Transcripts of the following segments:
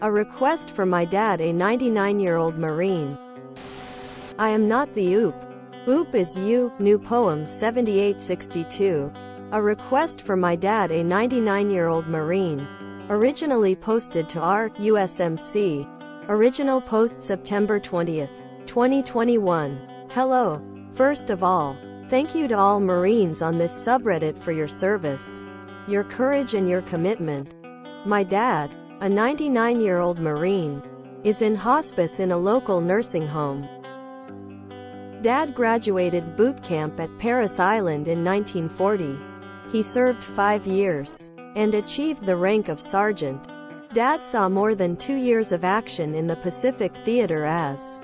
A request for my dad, a 99-year-old Marine. I am not the OOP. OOP is you. New poem 7862. A request for my dad, a 99-year-old Marine. Originally posted to our USMC. Original post September 20th, 2021. Hello. First of all, thank you to all Marines on this subreddit for your service, your courage and your commitment. My dad, a 99-year-old Marine, is in hospice in a local nursing home. Dad graduated boot camp at Paris Island in 1940. He served 5 years and achieved the rank of sergeant. Dad saw more than 2 years of action in the Pacific Theater as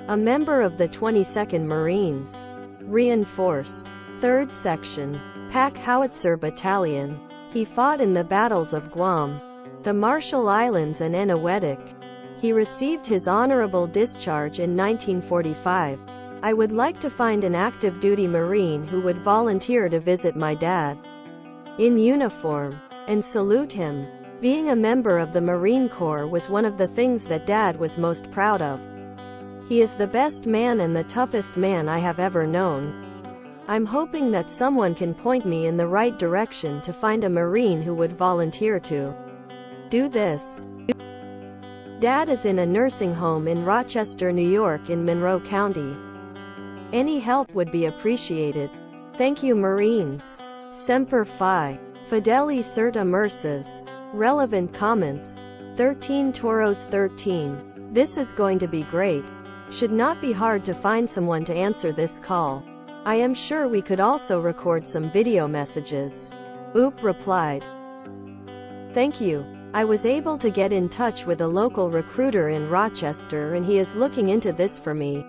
a member of the 22nd Marines, Reinforced 3rd Section, Pack Howitzer Battalion. He fought in the battles of Guam, the Marshall Islands and Eniwetok. He received his honorable discharge in 1945. I would like to find an active duty Marine who would volunteer to visit my dad in uniform and salute him. Being a member of the Marine Corps was one of the things that Dad was most proud of. He is the best man and the toughest man I have ever known. I'm hoping that someone can point me in the right direction to find a Marine who would volunteer to do this. Dad is in a nursing home in Rochester, New York in Monroe County. Any help would be appreciated. Thank you, Marines. Semper Fi. Fideli Certa Merces. Relevant comments. 13 Toros 13. This is going to be great. Should not be hard to find someone to answer this call. I am sure we could also record some video messages. OOP replied. Thank you. I was able to get in touch with a local recruiter in Rochester and he is looking into this for me.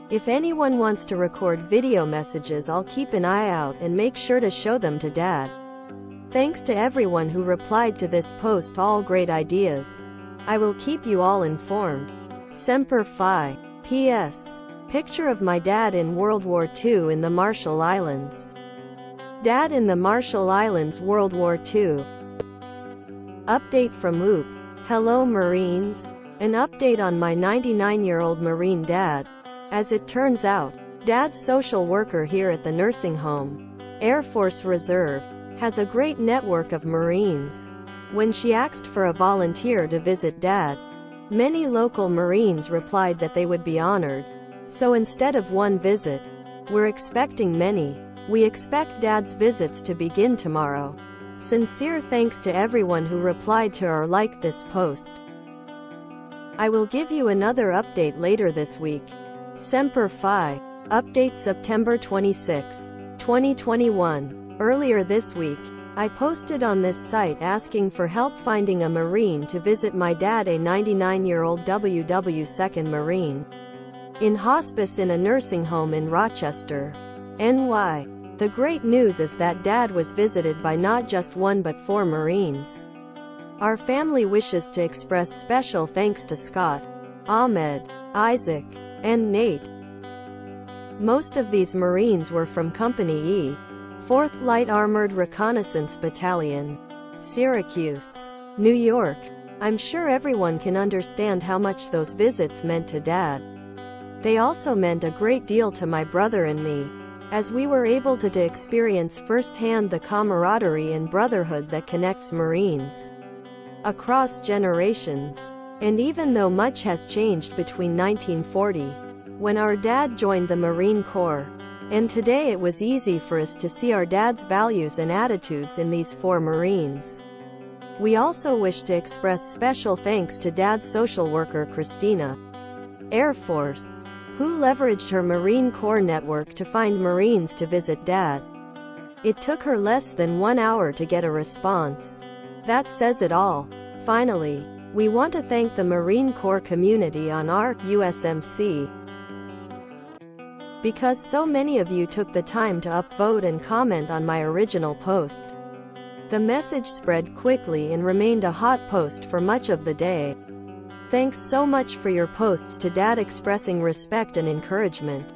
If anyone wants to record video messages, I'll keep an eye out and make sure to show them to Dad. Thanks to everyone who replied to this post, all great ideas. I will keep you all informed. Semper Fi. P.S. Picture of my dad in World War II in the Marshall Islands. Dad in the Marshall Islands, World War II. Update from OOP. Hello Marines. An update on my 99-year-old Marine dad. As it turns out, Dad's social worker here at the nursing home, Air Force Reserve, has a great network of Marines. When she asked for a volunteer to visit Dad, many local Marines replied that they would be honored. So instead of one visit, we're expecting many. We expect Dad's visits to begin tomorrow. Sincere thanks to everyone who replied to or liked this post. I will give you another update later this week. Semper Fi. Update September 26, 2021. Earlier this week, I posted on this site asking for help finding a Marine to visit my dad, a 99-year-old WW 2nd Marine, in hospice in a nursing home in Rochester, NY. The great news is that Dad was visited by not just one but 4 Marines. Our family wishes to express special thanks to Scott, Ahmed, Isaac, and Nate. Most of these Marines were from Company E, 4th Light Armored Reconnaissance Battalion, Syracuse, New York. I'm sure everyone can understand how much those visits meant to Dad. They also meant a great deal to my brother and me, as we were able to experience firsthand the camaraderie and brotherhood that connects Marines across generations. And even though much has changed between 1940, when our dad joined the Marine Corps, and today, it was easy for us to see our dad's values and attitudes in these 4 Marines. We also wish to express special thanks to Dad's social worker Christina, Air Force, who leveraged her Marine Corps network to find Marines to visit Dad. It took her less than 1 hour to get a response. That says it all. Finally, we want to thank the Marine Corps community on our USMC, because so many of you took the time to upvote and comment on my original post. The message spread quickly and remained a hot post for much of the day. Thanks so much for your posts to Dad expressing respect and encouragement.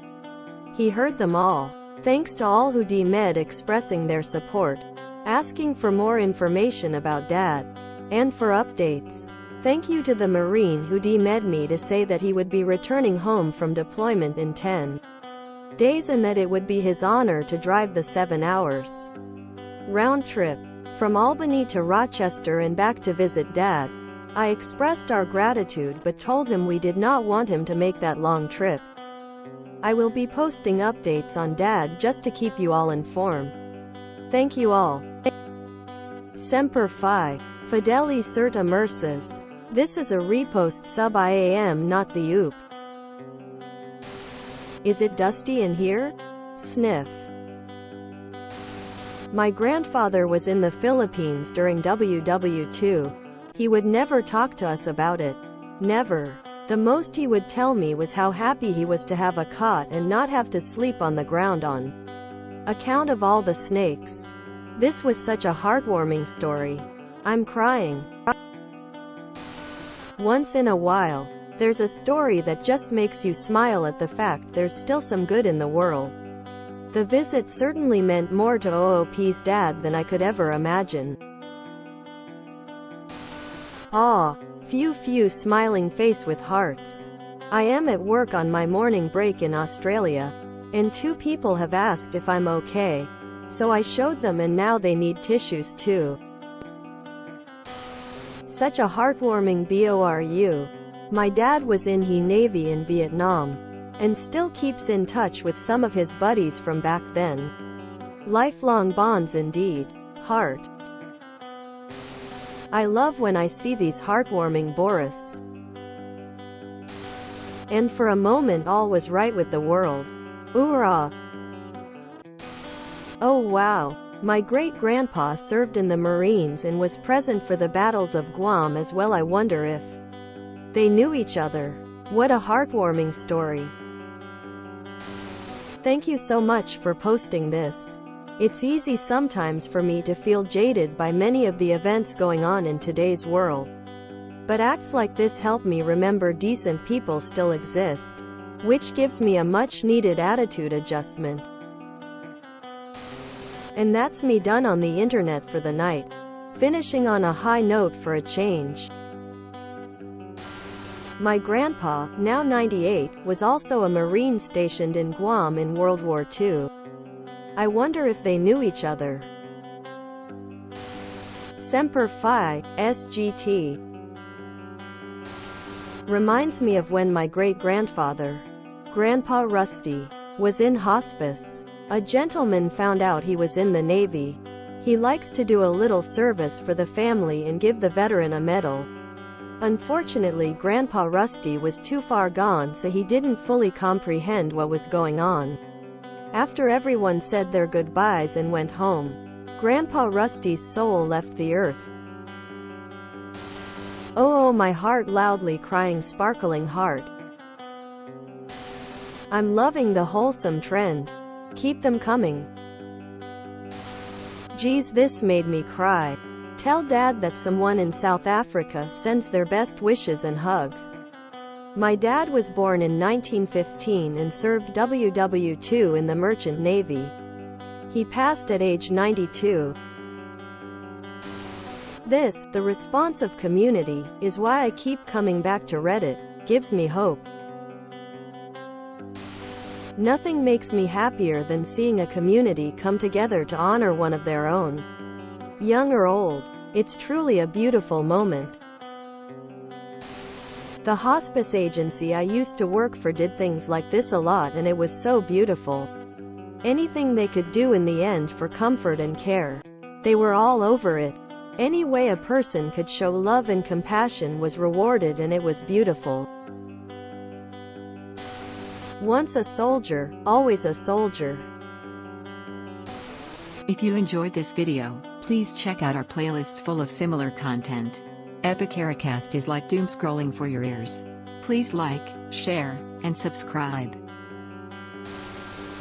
He heard them all. Thanks to all who DMed expressing their support, asking for more information about Dad, and for updates. Thank you to the Marine who DM'd me to say that he would be returning home from deployment in 10 days and that it would be his honor to drive the 7 hours round trip from Albany to Rochester and back to visit Dad. I expressed our gratitude but told him we did not want him to make that long trip. I will be posting updates on Dad just to keep you all informed. Thank you all. Semper Fi. Fideli cert immerses. This is a repost sub IAM, not the OOP. Is it dusty in here? Sniff. My grandfather was in the Philippines during WW2. He would never talk to us about it. Never. The most he would tell me was how happy he was to have a cot and not have to sleep on the ground on account of all the snakes. This was such a heartwarming story. I'm crying. Once in a while, there's a story that just makes you smile at the fact there's still some good in the world. The visit certainly meant more to OOP's dad than I could ever imagine. Aw, few smiling face with hearts. I am at work on my morning break in Australia, and 2 people have asked if I'm okay, so I showed them and now they need tissues too. Such a heartwarming BORU. My dad was in the Navy in Vietnam, and still keeps in touch with some of his buddies from back then. Lifelong bonds indeed. Heart. I love when I see these heartwarming Boris. And for a moment all was right with the world. Oorah! Oh wow! My great-grandpa served in the Marines and was present for the battles of Guam as well. I wonder if they knew each other. What a heartwarming story. Thank you so much for posting this. It's easy sometimes for me to feel jaded by many of the events going on in today's world. But acts like this help me remember decent people still exist, which gives me a much-needed attitude adjustment. And that's me done on the internet for the night. Finishing on a high note for a change. My grandpa, now 98, was also a Marine stationed in Guam in World War II. I wonder if they knew each other. Semper Fi, SGT. Reminds me of when my great-grandfather, Grandpa Rusty, was in hospice. A gentleman found out he was in the Navy. He likes to do a little service for the family and give the veteran a medal. Unfortunately, Grandpa Rusty was too far gone, so he didn't fully comprehend what was going on. After everyone said their goodbyes and went home, Grandpa Rusty's soul left the earth. Oh, my heart, loudly crying, sparkling heart. I'm loving the wholesome trend. Keep them coming. Geez, this made me cry. Tell Dad that someone in South Africa sends their best wishes and hugs. My dad was born in 1915 and served WW2 in the Merchant Navy. He passed at age 92. This, the response of community, is why I keep coming back to Reddit. Gives me hope. Nothing makes me happier than seeing a community come together to honor one of their own. Young or old. It's truly a beautiful moment. The hospice agency I used to work for did things like this a lot, and it was so beautiful. Anything they could do in the end for comfort and care. They were all over it. Any way a person could show love and compassion was rewarded, and it was beautiful. Once a soldier, always a soldier. If you enjoyed this video, please check out our playlists full of similar content. Epicaricast is like doom scrolling for your ears. Please like, share, and subscribe.